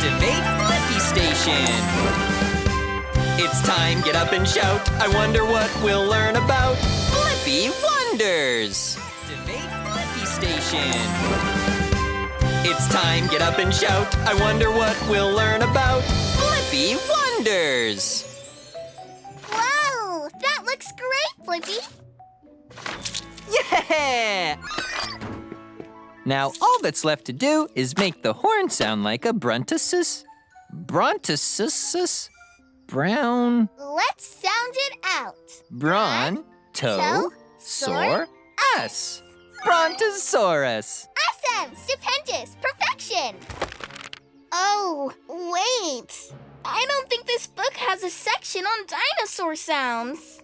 Activate Blippi Station. It's time, get up and shout. I wonder what we'll learn about Blippi Wonders. Activate Blippi Station. It's time, get up and shout. I wonder what we'll learn about Blippi Wonders. Whoa, that looks great, Blippi. Yeah! Now, all that's left to do is make the horn sound like a brontosaurus. Brontosaurus? Brown? Let's sound it out. Brontosaurus. Brontosaurus. Awesome! Stupendous! Perfection! Oh, wait. I don't think this book has a section on dinosaur sounds.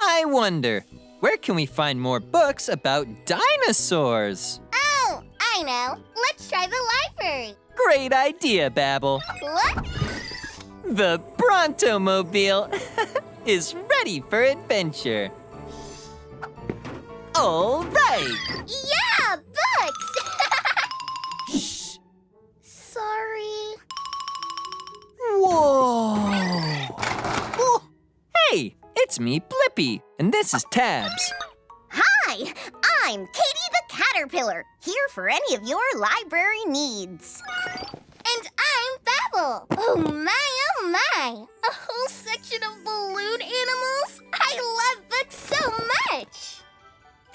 I wonder, where can we find more books about dinosaurs? Oh, I know. Let's try the library. Great idea, Babble. What? The Brontomobile is ready for adventure. All right. Yeah, books! Shh. Sorry. Whoa. Oh, hey, it's me, Blippi, and this is T.A.B.S. Hi, I'm Catie the Caterpillar, here for any of your library needs. And I'm Babble. Oh my. A whole section of balloon animals? I love books so much.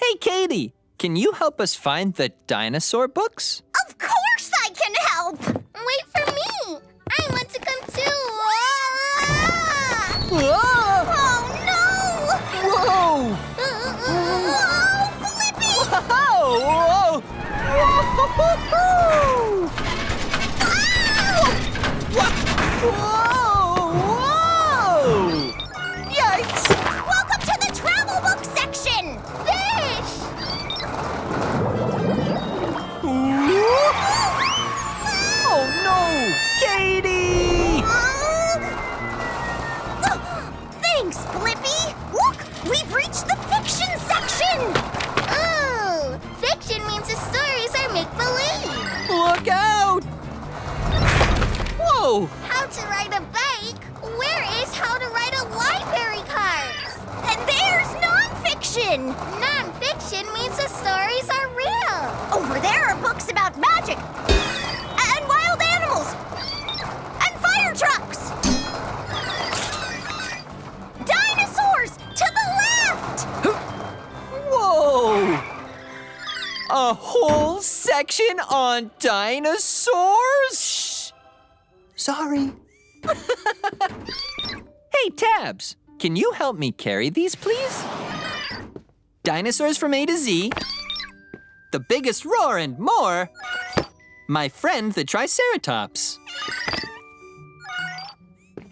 Hey, Catie, can you help us find the dinosaur books? Of course I can help! Wait for me. I want to come too. Whoa! Oh no! Whoa! Oh, Blippi! Whoa! Whoa! Whoa! Yikes! Welcome to the travel book section! Fish! Oh no! Catie! Thanks, Blippi! Look! We've reached the fiction section! Oh, fiction means the stories are make-believe. Look out! Whoa! How to ride a bike? Where is how to ride a library card? And there's nonfiction! Non-fiction means the stories are real. Over there are books about magic, and wild animals, and fire trucks! Dinosaurs! To the left! Whoa! A whole section on dinosaurs? Shh. Sorry. Hey, T.A.B.S, can you help me carry these, please? Dinosaurs from A to Z, the biggest roar and more, my friend the Triceratops.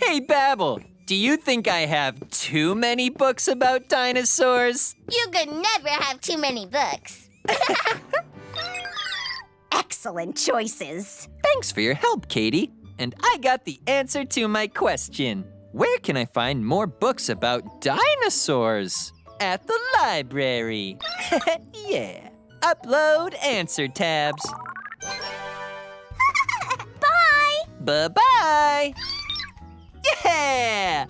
Hey, Babble, do you think I have too many books about dinosaurs? You could never have too many books. Excellent choices. Thanks for your help, Catie. And I got the answer to my question. Where can I find more books about dinosaurs? At the library. Yeah. Upload answer tabs. Bye! Bye-bye. Yeah!